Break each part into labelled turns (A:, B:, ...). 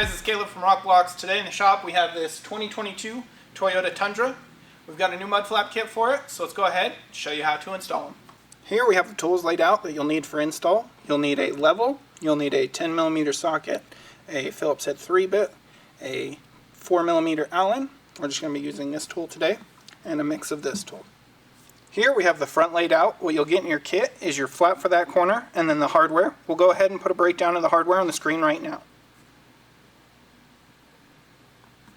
A: guys, it's Caleb from Rokblokz. Today in the shop we have this 2022 Toyota Tundra. We've got a new mud flap kit for it, so let's go ahead and show you how to install them. Here we have the tools laid out that you'll need for install. You'll need a level, you'll need a 10mm socket, a Phillips head 3-bit, a 4mm Allen, we're just going to be using this tool today, and a mix of this tool. Here we have the front laid out. What you'll get in your kit is your flap for that corner and then the hardware. We'll go ahead and put a breakdown of the hardware on the screen right now.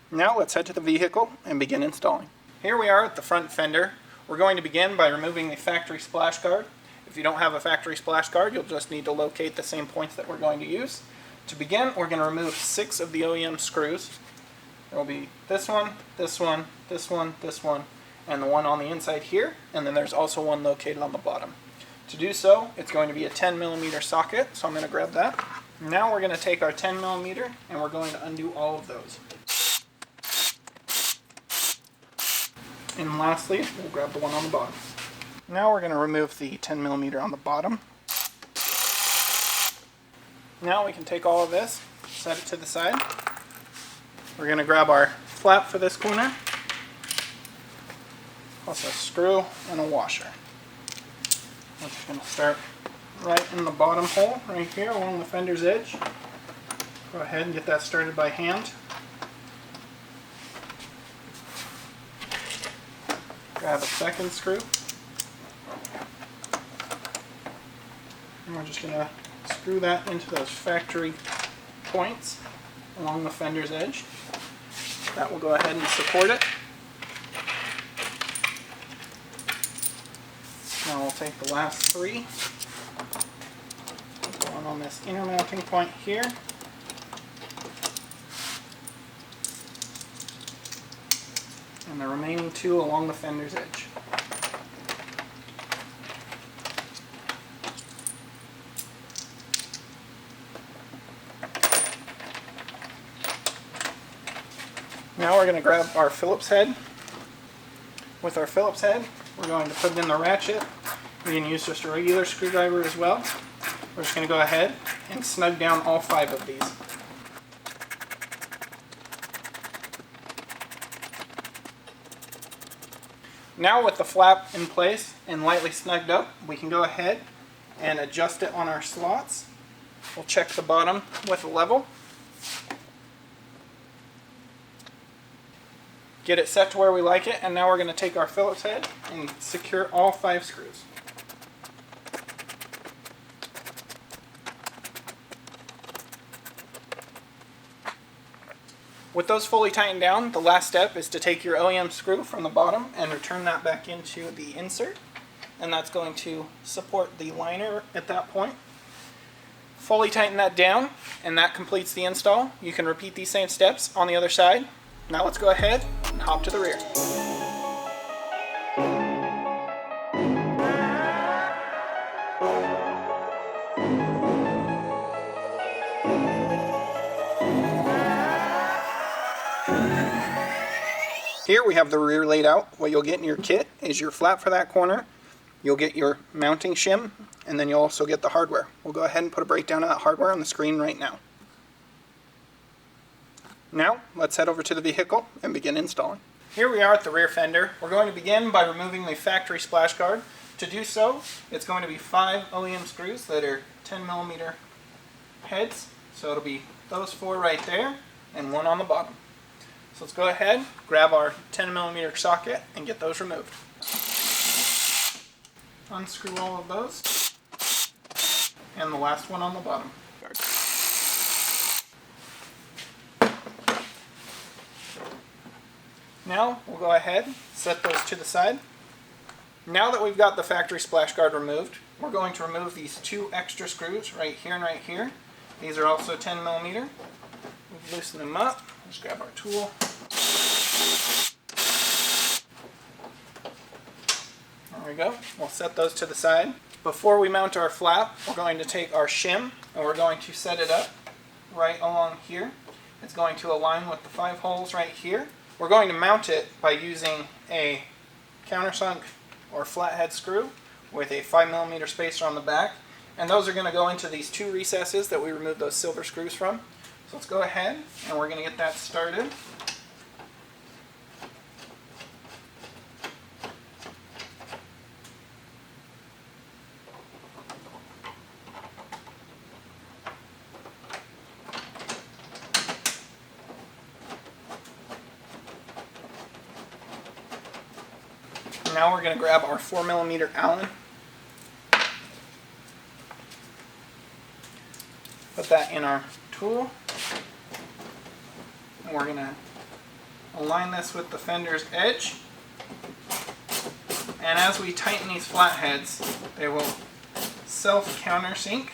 A: Now let's head to the vehicle and begin installing. Here we are at the front fender. We're going to begin by removing the factory splash guard. If you don't have a factory splash guard, you'll just need to locate the same points that we're going to use. To begin, we're going to remove 6 of the OEM screws. There will be this one, this one, this one, this one, and the one on the inside here, and then there's also one located on the bottom. To do so, it's going to be a 10mm socket, so I'm going to grab that. Now we're going to take our 10mm and we're going to undo all of those. And lastly, we'll grab the one on the bottom. Now we're going to remove the 10mm on the bottom. Now we can take all of this, set it to the side. We're going to grab our flap for this corner, plus a screw and a washer. We're just going to start right in the bottom hole, right here along the fender's edge. Go ahead and get that started by hand. Grab a second screw. And we're just going to screw that into those factory points along the fender's edge. That will go ahead and support it. Now we'll take the last 3. One on this inner mounting point here. And the remaining 2 along the fender's edge. Now we're going to grab our Phillips head. With our Phillips head, we're going to put it in the ratchet. We can use just a regular screwdriver as well. We're just going to go ahead and snug down all 5 of these. Now with the flap in place and lightly snugged up, we can go ahead and adjust it on our slots. We'll check the bottom with a level. Get it set to where we like it, and now we're going to take our Phillips head and secure all 5 screws. With those fully tightened down, the last step is to take your OEM screw from the bottom and return that back into the insert, and that's going to support the liner at that point. Fully tighten that down, and that completes the install. You can repeat these same steps on the other side. Now let's go ahead and hop to the rear. Here we have the rear laid out. What you'll get in your kit is your flap for that corner. You'll get your mounting shim, and then you'll also get the hardware. We'll go ahead and put a breakdown of that hardware on the screen right now. Now, let's head over to the vehicle and begin installing. Here we are at the rear fender. We're going to begin by removing the factory splash guard. To do so, it's going to be 5 OEM screws that are 10mm heads. So it'll be those 4 right there and 1 on the bottom. So let's go ahead, grab our 10mm socket and get those removed. Unscrew all of those. And the last one on the bottom. Now we'll go ahead, set those to the side. Now that we've got the factory splash guard removed, we're going to remove these 2 extra screws right here and right here. These are also 10mm. We'll loosen them up. Just grab our tool. There we go. We'll set those to the side. Before we mount our flap, we're going to take our shim and we're going to set it up right along here. It's going to align with the 5 holes right here. We're going to mount it by using a countersunk or flathead screw with a 5mm spacer on the back, and those are going to go into these 2 recesses that we removed those silver screws from. So let's go ahead and we're going to get that started. Now we're going to grab our 4mm Allen, put that in our tool, and we're going to align this with the Fender's edge. And as we tighten these flatheads, they will self-countersink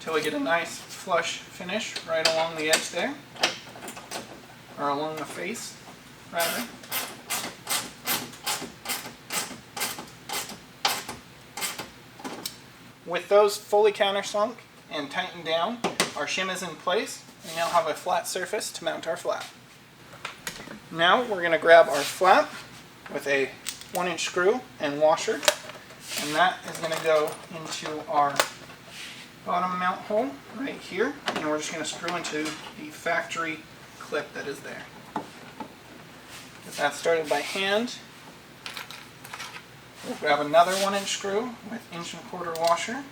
A: until we get a nice flush finish right along the edge there, or along the face, rather. With those fully countersunk and tightened down, our shim is in place. We now have a flat surface to mount our flap. Now we're going to grab our flap with a 1-inch screw and washer, and that is going to go into our bottom mount hole right here, and we're just going to screw into the factory clip that is there. Get that started by hand. We'll grab another 1-inch screw with 1.25-inch washer.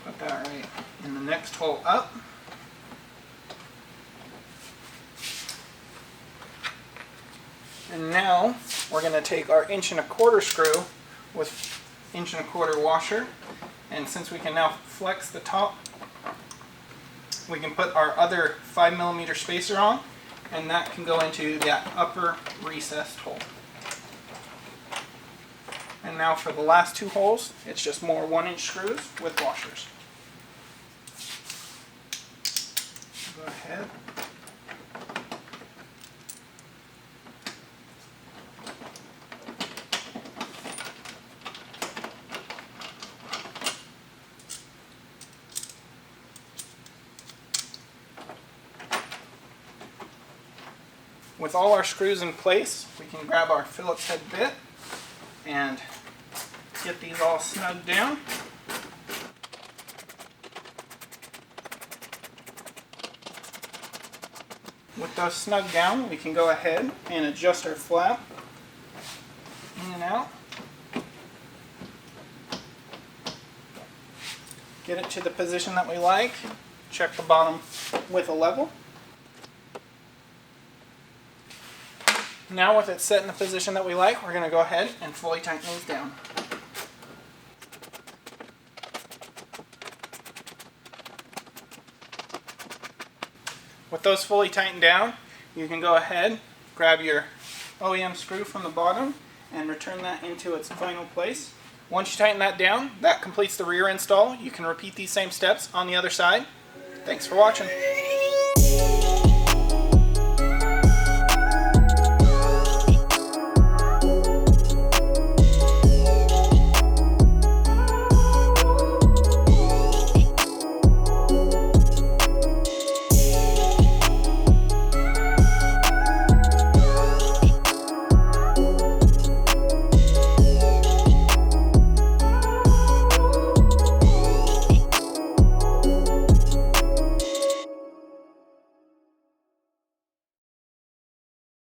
A: Put that right in the next hole up. And now we're going to take our 1.25-inch screw with 1.25-inch washer, and since we can now flex the top, we can put our other 5mm spacer on, and that can go into that upper recessed hole. And now for the last 2 holes, it's just more 1-inch screws with washers. Go ahead. With all our screws in place, we can grab our Phillips head bit and get these all snugged down. With those snugged down, we can go ahead and adjust our flap in and out. Get it to the position that we like. Check the bottom with a level. Now with it set in the position that we like, we're going to go ahead and fully tighten these down. With those fully tightened down, you can go ahead, grab your OEM screw from the bottom and return that into its final place. Once you tighten that down, that completes the rear install. You can repeat these same steps on the other side. Thanks for watching.